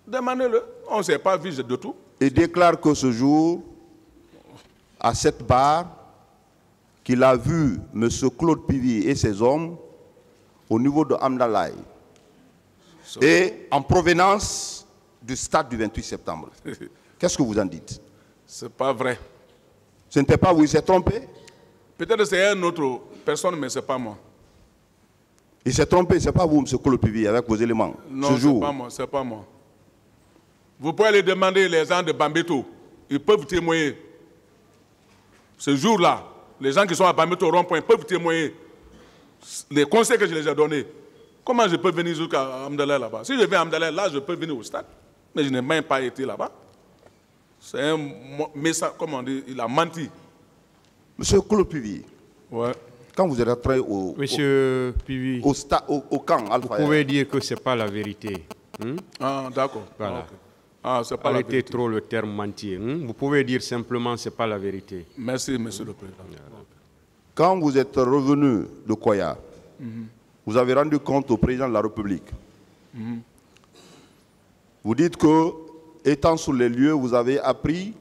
Demandez-le. On ne s'est pas vu de tout. Et déclare que ce jour, à cette barre, qu'il a vu M. Claude Pivy et ses hommes au niveau de Amdalaï et en provenance du stade du 28 septembre. Qu'est-ce que vous en dites? C'est pas vrai. Ce n'était pas vous, il s'est trompé? Peut-être c'est une autre personne, mais ce n'est pas moi. Il s'est trompé, ce n'est pas vous, M. Claude Pivy, avec vos éléments. Non, ce n'est pas moi, c'est pas moi. Vous pouvez aller demander les gens de Bambeto. Ils peuvent témoigner. Ce jour-là, les gens qui sont à Bambeto au rond-point peuvent témoigner les conseils que je les ai donnés. Comment je peux venir jusqu'à Amdalaï là-bas? Si je vais à Amdalaï, là, je peux venir au stade. Mais je n'ai même pas été là-bas. C'est un message, comment on dit, il a menti. Monsieur Claude Pivy, ouais. Quand vous êtes rentré au camp Alpha, vous pouvez dire que ce n'est pas la vérité. Ah, d'accord. Voilà. Okay. Ah, c'est pas arrêtez trop le terme mentir. Vous pouvez dire simplement que ce n'est pas la vérité. Merci, monsieur le président. Quand vous êtes revenu de Koya, vous avez rendu compte au président de la République. Vous dites que, étant sur les lieux, vous avez appris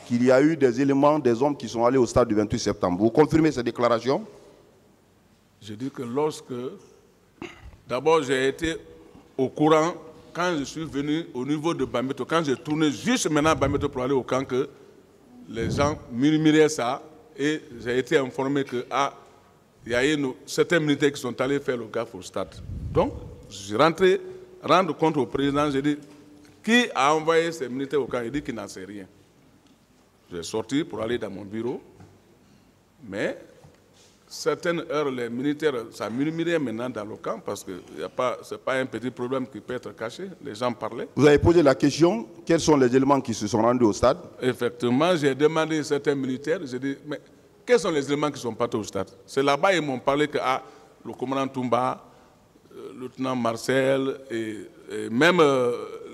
qu'il y a eu des éléments, des hommes qui sont allés au stade du 28 septembre. Vous confirmez ces déclarations? Je dis que lorsque, d'abord j'ai été au courant, quand je suis venu au niveau de Bambeto, quand j'ai tourné juste maintenant à Bambeto pour aller au camp, que les gens murmuraient ça, et j'ai été informé que il y a eu certains militaires qui sont allés faire le gaffe au stade. Donc, je suis rentré, rendre compte au président, j'ai dit, qui a envoyé ces militaires au camp? Il dit qu'il n'en sait rien. J'ai sorti pour aller dans mon bureau, mais certaines heures, les militaires, ça murmurait maintenant dans le camp parce que ce n'est pas un petit problème qui peut être caché. Les gens parlaient. Vous avez posé la question, quels sont les éléments qui se sont rendus au stade? Effectivement, j'ai demandé à certains militaires, j'ai dit, mais quels sont les éléments qui sont partis au stade? C'est là-bas ils m'ont parlé que le commandant Toumba, le lieutenant Marcel et même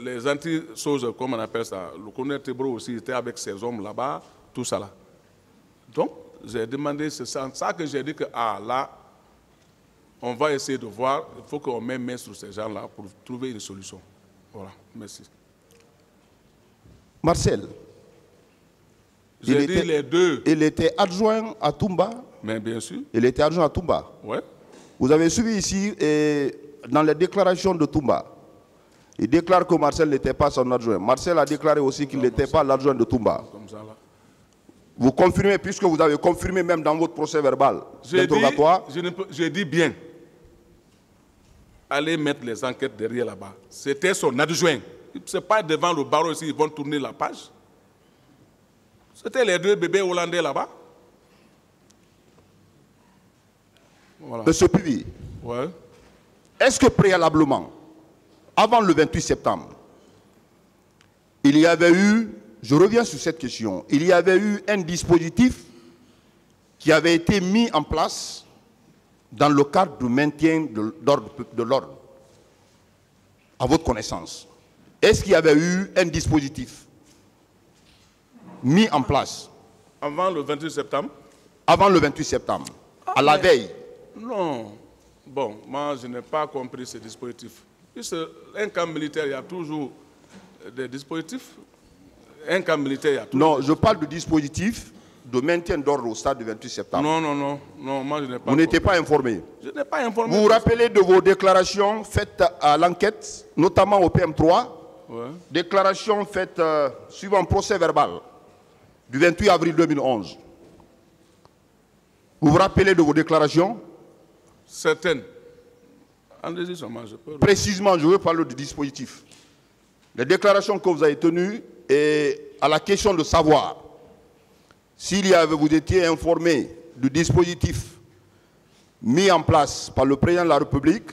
les anti-choses, comme on appelle ça, le colonel Tebro aussi était avec ces hommes là-bas, tout ça là. Donc, j'ai demandé, c'est ça que j'ai dit que là, on va essayer de voir, il faut qu'on mette main sur ces gens-là pour trouver une solution. Voilà, merci. Marcel, j'ai dit les deux. Il était adjoint à Toumba? Mais bien sûr. Il était adjoint à Toumba? Oui. Vous avez suivi ici, dans les déclarations de Toumba, il déclare que Marcel n'était pas son adjoint. Marcel a déclaré aussi qu'il n'était pas l'adjoint de Toumba. Comme ça, là. Vous confirmez, puisque vous avez confirmé même dans votre procès verbal d'interrogatoire. J'ai dit bien. Allez mettre les enquêtes derrière là-bas. C'était son adjoint. Ce n'est pas devant le barreau ici, ils vont tourner la page. C'était les deux bébés hollandais là-bas. Voilà. Monsieur Pivy, ouais. Est-ce que préalablement, avant le 28 septembre, il y avait eu, je reviens sur cette question, il y avait eu un dispositif qui avait été mis en place dans le cadre du maintien de l'ordre, à votre connaissance? Est-ce qu'il y avait eu un dispositif mis en place avant le 28 septembre? Avant le 28 septembre, à la veille? Non. Bon, moi, je n'ai pas compris ce dispositif. Puisque un camp militaire, il y a toujours des dispositifs. Un camp militaire, il y a toujours... Non, je parle du dispositif de maintien d'ordre au stade du 28 septembre. Non, moi, je n'ai pas... Vous n'étiez pas informé? Je n'ai pas informé. Vous vous rappelez de vos déclarations faites à l'enquête, notamment au PM3, ouais. Déclarations faites suivant procès verbal du 28 avril 2011. Vous vous rappelez de vos déclarations? Certaines. Allez-y seulement, je peux... Précisément, je veux parler du dispositif. Les déclarations que vous avez tenues et à la question de savoir s'il y avait, vous étiez informé du dispositif mis en place par le président de la République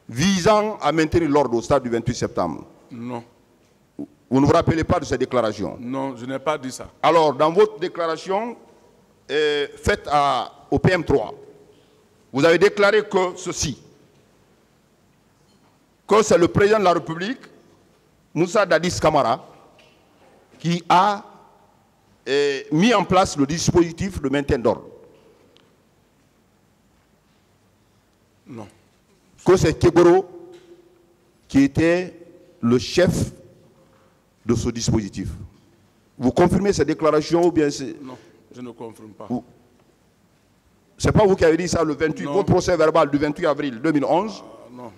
visant à maintenir l'ordre au stade du 28 septembre. Non. Vous ne vous rappelez pas de ces déclarations? Non, je n'ai pas dit ça. Alors, dans votre déclaration faite au PM3, vous avez déclaré que ceci, que c'est le président de la République, Moussa Dadis Camara, qui a mis en place le dispositif de maintien d'ordre. Non. Que c'est Keboro qui était le chef de ce dispositif. Vous confirmez ces déclarations ou bien c'est... Non, je ne confirme pas. C'est pas vous qui avez dit ça le 28, Non. votre procès verbal du 28 avril 2011? Non.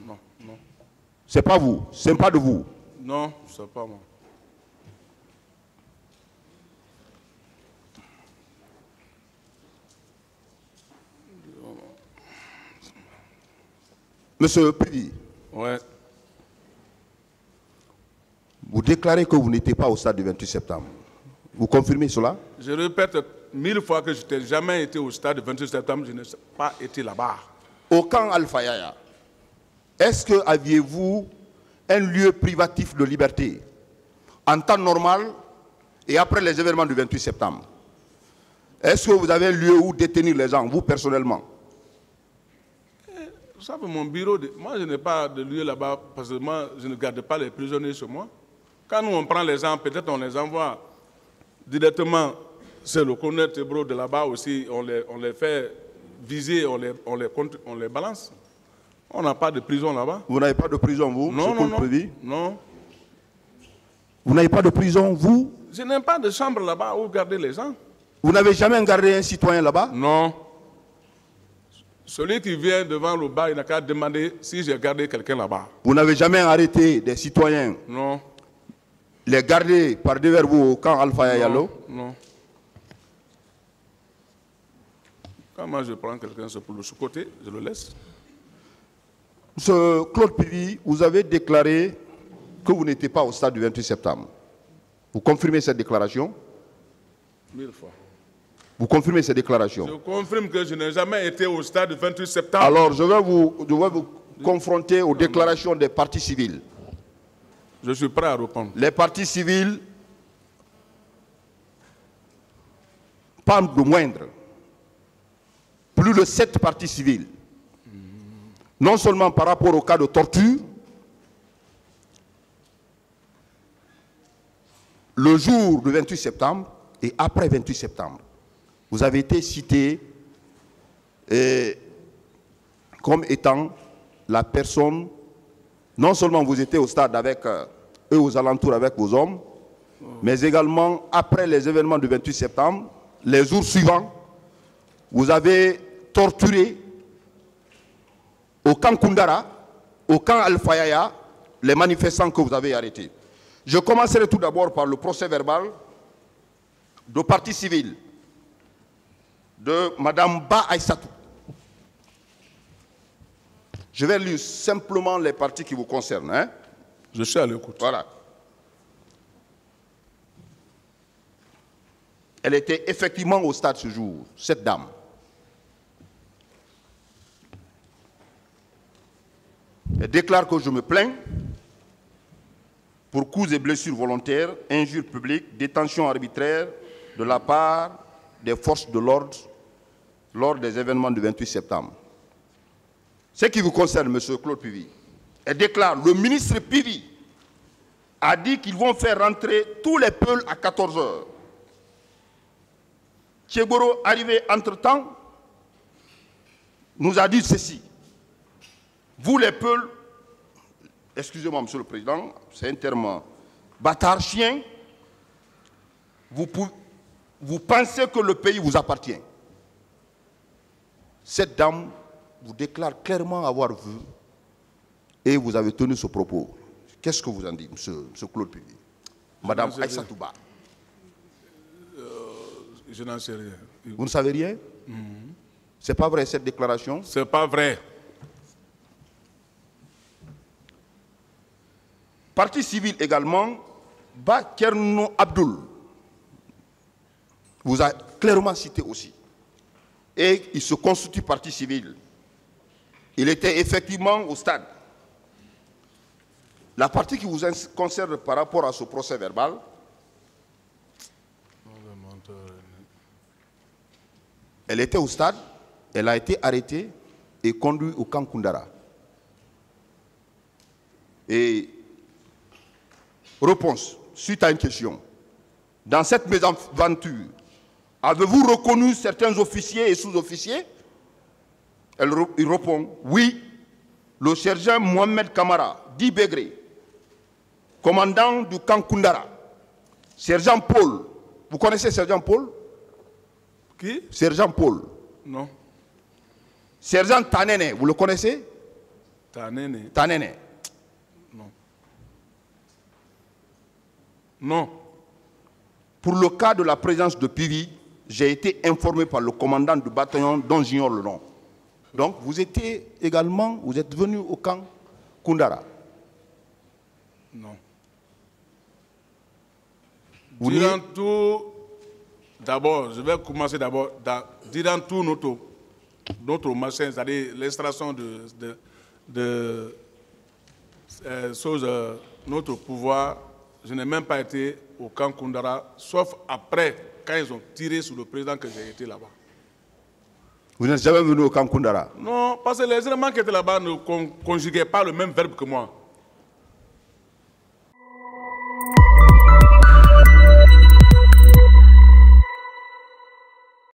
C'est pas vous, c'est pas de vous. Non, c'est pas moi. Monsieur Pidi, Ouais. vous déclarez que vous n'étiez pas au stade du 28 septembre. Vous confirmez cela? Je répète 1000 fois que je n'ai jamais été au stade du 28 septembre, je n'ai pas été là-bas. Au camp Alpha Yaya, est-ce que aviez-vous un lieu privatif de liberté en temps normal et après les événements du 28 septembre? Est-ce que vous avez un lieu où détenir les gens, vous personnellement? Vous savez, mon bureau, moi je n'ai pas de lieu là-bas parce que moi je ne garde pas les prisonniers chez moi. Quand nous on prend les gens, peut-être on les envoie directement, c'est le colonel Tebro de là-bas aussi, on les fait viser, on les balance. On n'a pas de prison là-bas. Vous n'avez pas de prison, vous? Non. Vous n'avez pas de prison, vous? Je n'ai pas de chambre là-bas où garder les gens. Vous n'avez jamais gardé un citoyen là-bas? Non. Celui qui vient devant le bar, il n'a qu'à demander si j'ai gardé quelqu'un là-bas. Vous n'avez jamais arrêté des citoyens? Non. Les garder par devers vous au camp Alpha Yayalo? Non. Quand moi je prends quelqu'un, c'est pour le sous-côté, je le laisse. Monsieur Claude Pivy, vous avez déclaré que vous n'étiez pas au stade du 28 septembre. Vous confirmez cette déclaration? 1000 fois. Vous confirmez cette déclaration? Je confirme que je n'ai jamais été au stade du 28 septembre. Alors, je vais vous confronter aux déclarations des partis civils. Je suis prêt à répondre. Les partis civils, pas de moindre, plus de 7 partis civils, non seulement par rapport au cas de torture, le jour du 28 septembre et après 28 septembre, vous avez été cité comme étant la personne, non seulement vous étiez au stade avec eux aux alentours avec vos hommes, mais également après les événements du 28 septembre, les jours suivants, vous avez torturé au camp Koundara, au camp Alpha Yaya, les manifestants que vous avez arrêtés. Je commencerai tout d'abord par le procès verbal de partie civile de Mme Ba Aïssatou. Je vais lire simplement les parties qui vous concernent. Hein? Je suis à l'écoute. Voilà. Elle était effectivement au stade ce jour, cette dame. Elle déclare que je me plains pour coups et blessures volontaires, injures publiques, détention arbitraire de la part des forces de l'ordre lors des événements du 28 septembre. Ce qui vous concerne, M. Claude Pivy, elle déclare, le ministre Pivy a dit qu'ils vont faire rentrer tous les Peuls à 14 h. Tchegoro, arrivé entre-temps, nous a dit ceci. Vous les Peuls, excusez-moi, Monsieur le Président, c'est un terme bâtard, chien, vous pensez que le pays vous appartient. Cette dame vous déclare clairement avoir vu et vous avez tenu ce propos. Qu'est-ce que vous en dites, M. Claude Pivy? Madame Aïssatou Ba. Je n'en sais rien. Vous ne savez rien? C'est pas vrai cette déclaration? C'est pas vrai. Partie civile également, Ba Kerno Abdul vous a clairement cité aussi. Et il se constitue partie civile. Il était effectivement au stade. La partie qui vous concerne par rapport à ce procès verbal, elle était au stade, elle a été arrêtée et conduite au camp Koundara. Et réponse, suite à une question. Dans cette mésaventure, avez-vous reconnu certains officiers et sous-officiers? Il répond, oui, le sergent Mohamed Kamara, dit Begré, commandant du camp Koundara, sergent Paul. Vous connaissez sergent Paul? Qui? Sergent Paul. Non. Sergent Tanene, vous le connaissez? Tanene. Tanene. Non. Non. Pour le cas de la présence de Pivi, j'ai été informé par le commandant du bataillon dont j'ignore le nom. Donc vous étiez également, vous êtes venu au camp Koundara. Non. Vous Durant tout, d'abord, je vais commencer d'abord, durant tout notre machin, c'est-à-dire l'extraction de notre pouvoir, je n'ai même pas été au camp Koundara, sauf après, quand ils ont tiré sur le président que j'ai été là-bas. Vous n'êtes jamais venu au camp Koundara? Non, parce que les éléments qui étaient là-bas ne conjuguaient pas le même verbe que moi.